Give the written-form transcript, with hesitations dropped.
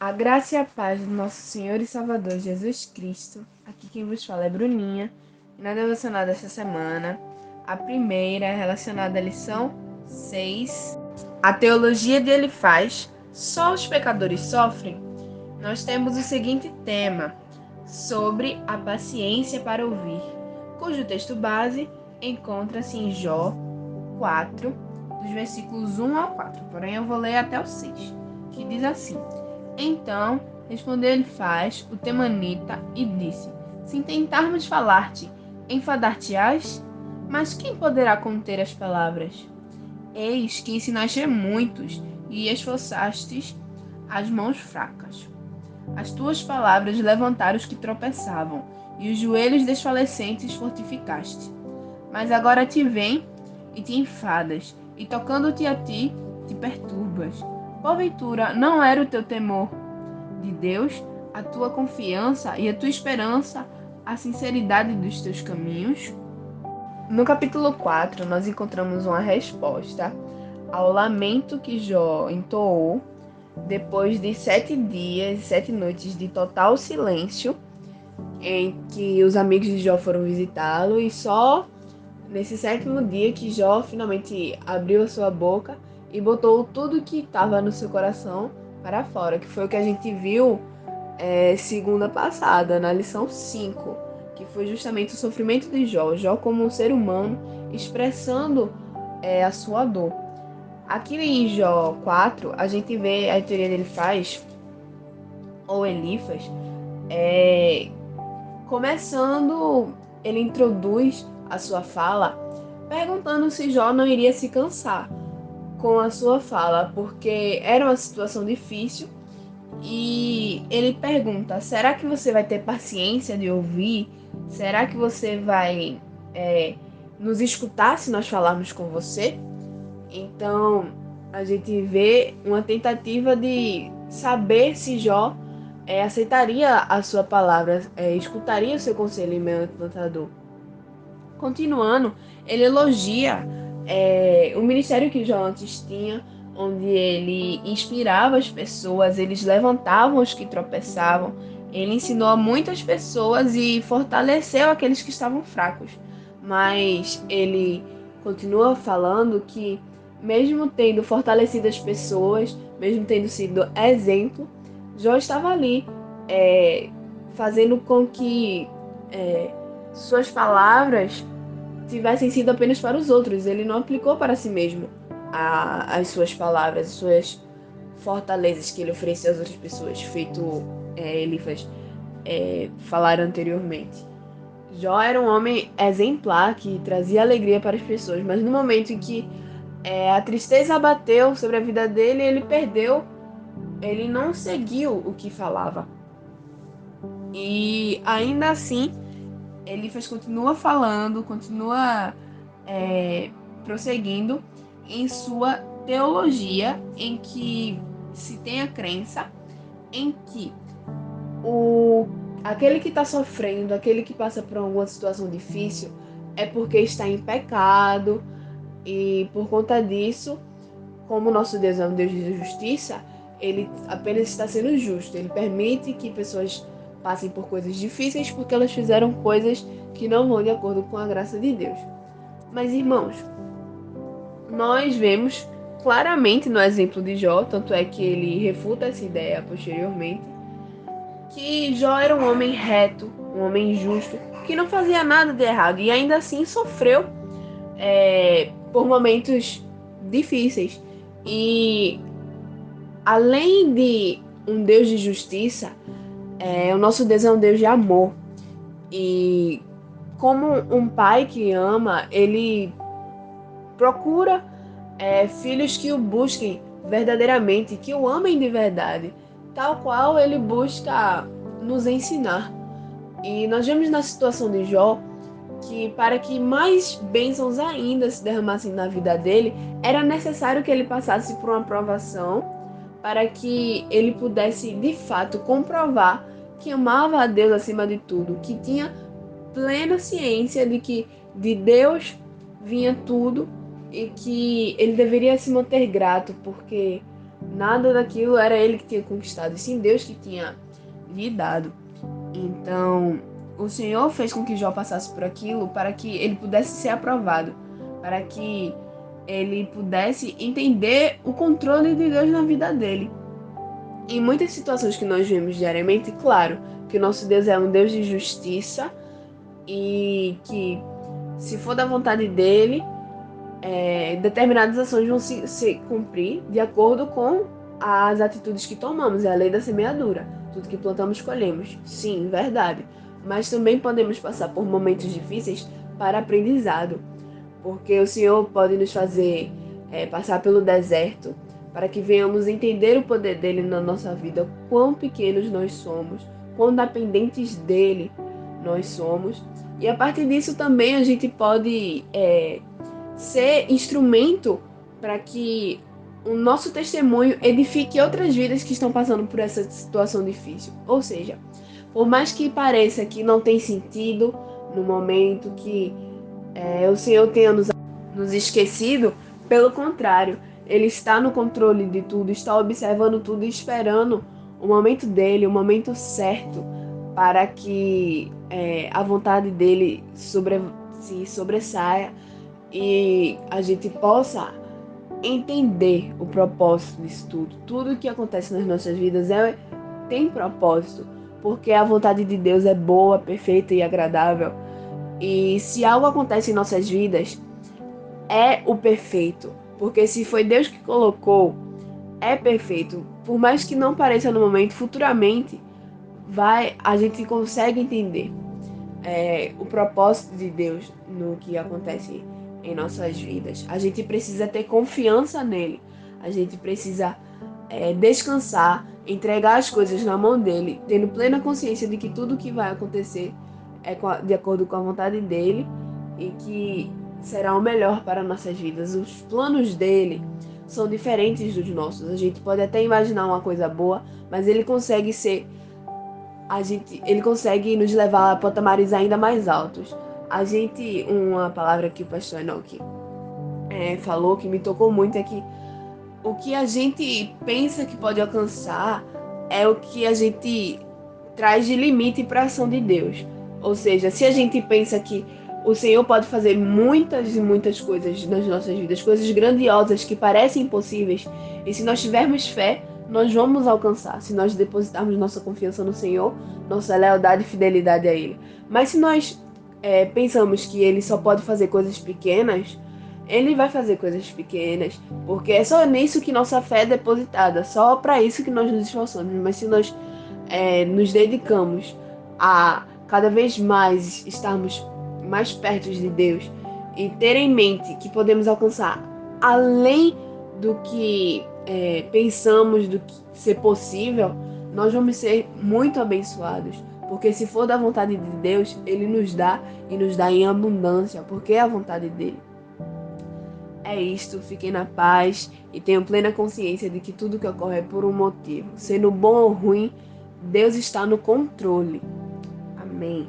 A graça e a paz do nosso Senhor e Salvador Jesus Cristo. Aqui quem vos fala é Bruninha. E na devocional desta semana, a primeira é relacionada à lição 6. A teologia de Elifaz, só os pecadores sofrem? Nós temos o seguinte tema, sobre a paciência para ouvir, cujo texto base encontra-se em Jó 4, dos versículos 1 ao 4. Porém, eu vou ler até o 6, que diz assim: Então respondeu Elifaz, o temanita, e disse: Se tentarmos falar-te, enfadar-te-ás? Mas quem poderá conter as palavras? Eis que ensinaste muitos e esforçastes as mãos fracas. As tuas palavras levantaram os que tropeçavam, e os joelhos desfalecentes fortificaste. Mas agora te vem e te enfadas, e tocando-te a ti, te perturbas. Porventura, não era o teu temor de Deus, a tua confiança e a tua esperança, a sinceridade dos teus caminhos? No capítulo 4, nós encontramos uma resposta ao lamento que Jó entoou depois de 7 dias e 7 noites de total silêncio, em que os amigos de Jó foram visitá-lo, e só nesse 7º dia que Jó finalmente abriu a sua boca e botou tudo que estava no seu coração para fora, que foi o que a gente viu segunda passada, na lição 5, que foi justamente o sofrimento de Jó, Jó como um ser humano expressando a sua dor. Aqui em Jó 4, a gente vê a teoria dele ou Elifaz, começando, ele introduz a sua fala perguntando se Jó não iria se cansar com a sua fala, porque era uma situação difícil, e ele pergunta: será que você vai ter paciência de ouvir? Será que você vai nos escutar se nós falarmos com você? Então, a gente vê uma tentativa de saber se Jó aceitaria a sua palavra, escutaria o seu conselho em meio ao tentador. Continuando, ele elogia o ministério que Jó antes tinha, onde ele inspirava as pessoas, eles levantavam os que tropeçavam, ele ensinou a muitas pessoas e fortaleceu aqueles que estavam fracos. Mas ele continua falando que, mesmo tendo fortalecido as pessoas, mesmo tendo sido exemplo, Jó estava ali fazendo com que suas palavras tivessem sido apenas para os outros. Ele não aplicou para si mesmo as suas palavras, as suas fortalezas que ele oferecia às outras pessoas, feito Elifaz falar anteriormente. Jó era um homem exemplar que trazia alegria para as pessoas, mas no momento em que a tristeza abateu sobre a vida dele, ele perdeu, ele não seguiu o que falava. E ainda assim, Elifaz continua falando, continua prosseguindo em sua teologia, em que se tem a crença em que aquele que está sofrendo, aquele que passa por alguma situação difícil, é porque está em pecado, e por conta disso, como nosso Deus é um Deus de justiça, ele apenas está sendo justo. Ele permite que pessoas passem por coisas difíceis porque elas fizeram coisas que não vão de acordo com a graça de Deus. Mas, irmãos, nós vemos claramente no exemplo de Jó, tanto é que ele refuta essa ideia posteriormente, que Jó era um homem reto, um homem justo, que não fazia nada de errado e ainda assim sofreu por momentos difíceis. E além de um Deus de justiça, o nosso Deus é um Deus de amor. E como um pai que ama, ele procura filhos que o busquem verdadeiramente, que o amem de verdade, tal qual ele busca nos ensinar. E nós vemos na situação de Jó que, para que mais bênçãos ainda se derramassem na vida dele, era necessário que ele passasse por uma provação, para que ele pudesse de fato comprovar que amava a Deus acima de tudo, que tinha plena ciência de que de Deus vinha tudo e que ele deveria se manter grato, porque nada daquilo era ele que tinha conquistado, e sim Deus que tinha lhe dado. Então, o Senhor fez com que Jó passasse por aquilo para que ele pudesse ser aprovado, para que ele pudesse entender o controle de Deus na vida dele. Em muitas situações que nós vemos diariamente, claro que o nosso Deus é um Deus de justiça e que, se for da vontade dele, determinadas ações vão se cumprir de acordo com as atitudes que tomamos. É a lei da semeadura. Tudo que plantamos, colhemos. Sim, verdade. Mas também podemos passar por momentos difíceis para aprendizado, porque o Senhor pode nos fazer passar pelo deserto para que venhamos entender o poder dele na nossa vida, quão pequenos nós somos, quão dependentes dele nós somos. E a partir disso também a gente pode ser instrumento para que o nosso testemunho edifique outras vidas que estão passando por essa situação difícil. Ou seja, por mais que pareça que não tem sentido no momento, que o Senhor tenha nos esquecido, pelo contrário, Ele está no controle de tudo, está observando tudo e esperando o momento dele, o momento certo, para que a vontade dele se sobressaia e a gente possa entender o propósito disso tudo. Tudo que acontece nas nossas vidas tem propósito, porque a vontade de Deus é boa, perfeita e agradável. E se algo acontece em nossas vidas, é o perfeito, porque se foi Deus que colocou, é perfeito. Por mais que não pareça no momento, futuramente a gente consegue entender o propósito de Deus no que acontece em nossas vidas. A gente precisa ter confiança nele. A gente precisa descansar, entregar as coisas na mão dele, tendo plena consciência de que tudo que vai acontecer é de acordo com a vontade dele e que será o melhor para nossas vidas. Os planos dele são diferentes dos nossos. A gente pode até imaginar uma coisa boa, mas ele consegue ele consegue nos levar a patamares ainda mais altos. Uma palavra que o pastor Enoch falou que me tocou muito é que o que a gente pensa que pode alcançar é o que a gente traz de limite para a ação de Deus. Ou seja, se a gente pensa que o Senhor pode fazer muitas e muitas coisas nas nossas vidas, coisas grandiosas que parecem impossíveis, e se nós tivermos fé, nós vamos alcançar. Se nós depositarmos nossa confiança no Senhor, nossa lealdade e fidelidade a Ele. Mas se nós pensamos que Ele só pode fazer coisas pequenas, Ele vai fazer coisas pequenas, porque é só nisso que nossa fé é depositada, só para isso que nós nos esforçamos. Mas se nós nos dedicamos a cada vez mais estarmos mais perto de Deus e ter em mente que podemos alcançar além do que pensamos do que ser possível, nós vamos ser muito abençoados. Porque se for da vontade de Deus, Ele nos dá e nos dá em abundância, porque é a vontade dele. É isto, fiquem na paz e tenham plena consciência de que tudo que ocorre é por um motivo. Sendo bom ou ruim, Deus está no controle. Amém.